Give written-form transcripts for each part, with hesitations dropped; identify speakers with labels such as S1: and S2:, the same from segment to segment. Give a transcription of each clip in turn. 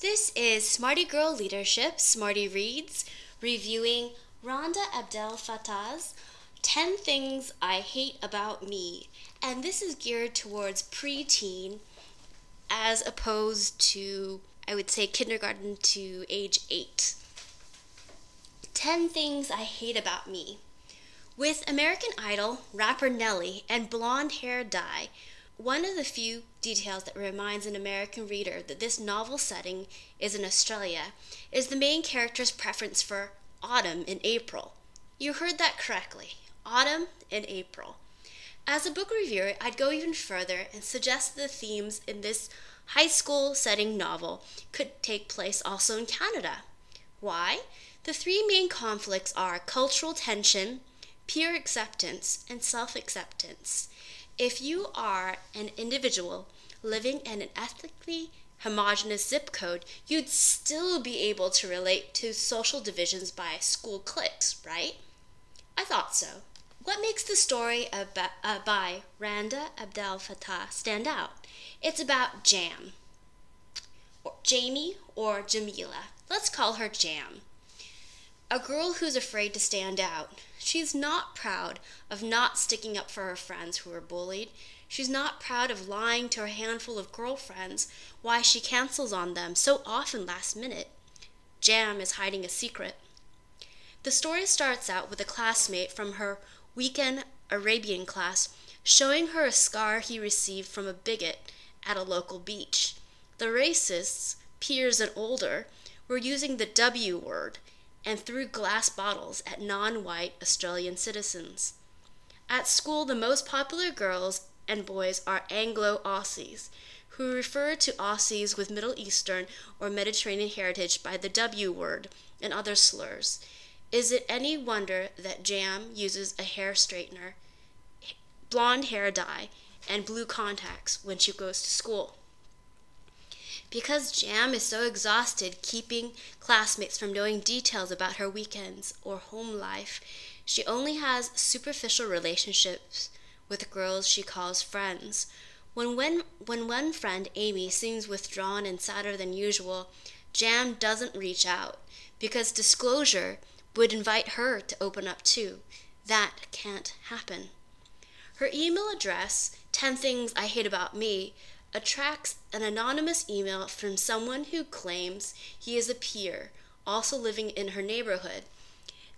S1: This is Smarty Girl Leadership, Smarty Reads, reviewing Rhonda Abdel-Fattah's 10 Things I Hate About Me. And this is geared towards preteen as opposed to, I would say, kindergarten to age 8. 10 Things I Hate About Me. With American Idol, rapper Nelly, and blonde hair dye, one of the few details that reminds an American reader that this novel setting is in Australia is the main character's preference for autumn in April. You heard that correctly. Autumn in April. As a book reviewer, I'd go even further and suggest the themes in this high school setting novel could take place also in Canada. Why? The three main conflicts are cultural tension, peer acceptance, and self-acceptance. If you are an individual living in an ethnically homogeneous zip code, you'd still be able to relate to social divisions by school cliques, right? I thought so. What makes the story by Rhonda Abdel-Fattah stand out? It's about Jam, or Jamie or Jamila. Let's call her Jam. A girl who's afraid to stand out. She's not proud of not sticking up for her friends who were bullied. She's not proud of lying to her handful of girlfriends why she cancels on them so often last minute. Jam is hiding a secret. The story starts out with a classmate from her weekend Arabian class showing her a scar he received from a bigot at a local beach. The racists, peers and older, were using the W word and threw glass bottles at non-white Australian citizens. At school, the most popular girls and boys are Anglo-Aussies, who refer to Aussies with Middle Eastern or Mediterranean heritage by the W word and other slurs. Is it any wonder that Jam uses a hair straightener, blonde hair dye, and blue contacts when she goes to school? Because Jam is so exhausted keeping classmates from knowing details about her weekends or home life, she only has superficial relationships with girls she calls friends. When one friend, Amy, seems withdrawn and sadder than usual, Jam doesn't reach out, because disclosure would invite her to open up too. That can't happen. Her email address, 10 Things I Hate About Me, attracts an anonymous email from someone who claims he is a peer, also living in her neighborhood.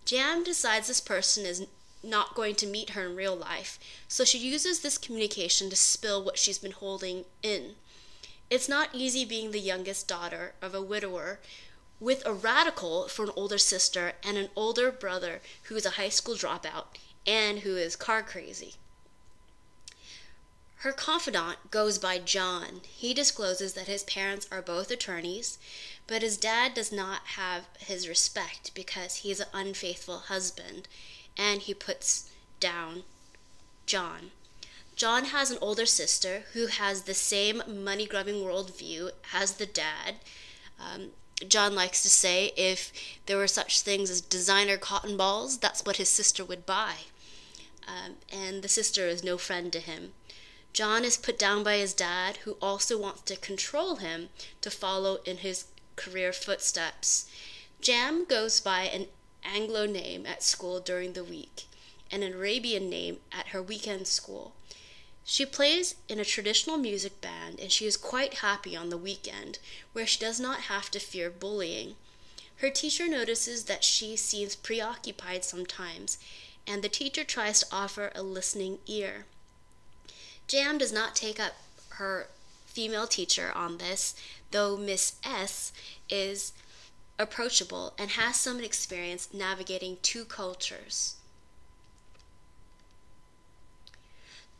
S1: Jam decides this person is not going to meet her in real life, so she uses this communication to spill what she's been holding in. It's not easy being the youngest daughter of a widower with a radical for an older sister and an older brother who is a high school dropout and who is car crazy. Her confidant goes by John. He discloses that his parents are both attorneys, but his dad does not have his respect because he is an unfaithful husband, and he puts down John. John has an older sister who has the same money-grubbing worldview as the dad. John likes to say if there were such things as designer cotton balls, that's what his sister would buy. And the sister is no friend to him. John is put down by his dad, who also wants to control him to follow in his career footsteps. Jam goes by an Anglo name at school during the week and an Arabian name at her weekend school. She plays in a traditional music band, and she is quite happy on the weekend, where she does not have to fear bullying. Her teacher notices that she seems preoccupied sometimes, and the teacher tries to offer a listening ear. Jam does not take up her female teacher on this, though Miss S is approachable and has some experience navigating two cultures.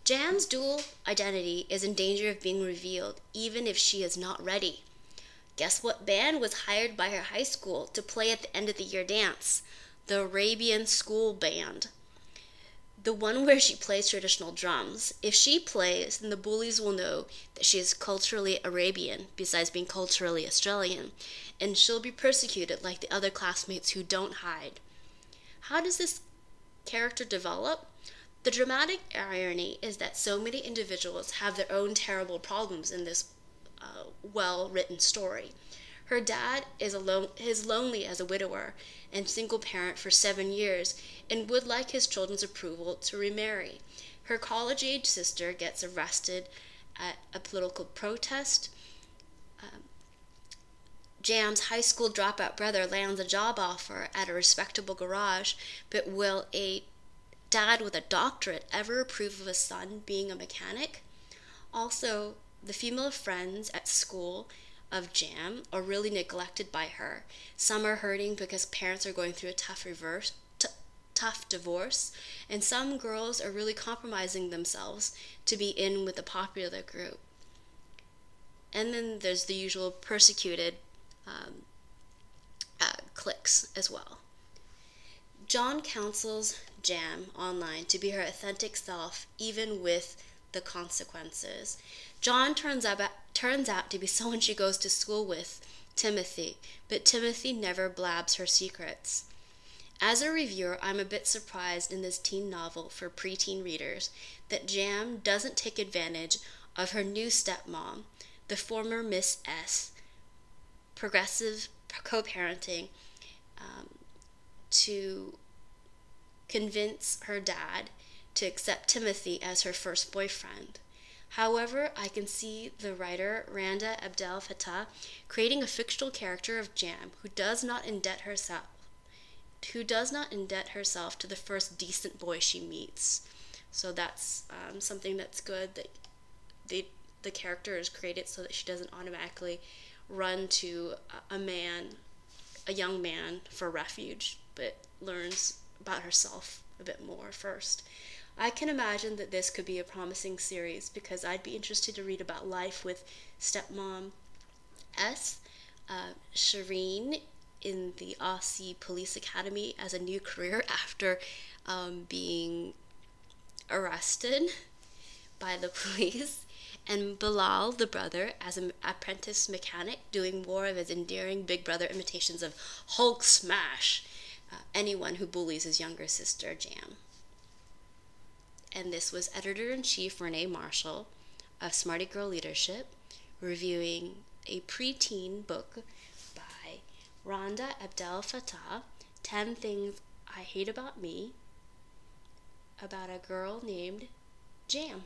S1: Jam's dual identity is in danger of being revealed, even if she is not ready. Guess what band was hired by her high school to play at the end of the year dance? The Arabian School Band. The one where she plays traditional drums. If she plays, then the bullies will know that she is culturally Arabian, besides being culturally Australian, and she'll be persecuted like the other classmates who don't hide. How does this character develop? The dramatic irony is that so many individuals have their own terrible problems in this well-written story. Her dad is lonely as a widower and single parent for 7 years and would like his children's approval to remarry. Her college-age sister gets arrested at a political protest. Jam's high school dropout brother lands a job offer at a respectable garage, but will a dad with a doctorate ever approve of a son being a mechanic? Also, the female friends at school of Jam are really neglected by her. Some are hurting because parents are going through a tough divorce, and some girls are really compromising themselves to be in with the popular group. And then there's the usual persecuted cliques as well. John counsels Jam online to be her authentic self, even with the consequences. John turns out to be someone she goes to school with, Timothy, but Timothy never blabs her secrets. As a reviewer, I'm a bit surprised in this teen novel for preteen readers that Jam doesn't take advantage of her new stepmom, the former Miss S, progressive co-parenting, to convince her dad to accept Timothy as her first boyfriend. However, I can see the writer Randa Abdel-Fattah creating a fictional character of Jam who does not indebt herself to the first decent boy she meets. So that's something that's good, that the character is created so that she doesn't automatically run to a young man for refuge, but learns about herself a bit more first. I can imagine that this could be a promising series because I'd be interested to read about life with stepmom S, Shireen in the Aussie Police Academy as a new career after being arrested by the police, and Bilal, the brother, as an apprentice mechanic doing more of his endearing Big Brother imitations of Hulk smash anyone who bullies his younger sister, Jam. And this was Editor-in-Chief Renee Marshall of Smarty Girl Leadership, reviewing a preteen book by Randa Abdel-Fattah, 10 Things I Hate About Me, about a girl named Jam.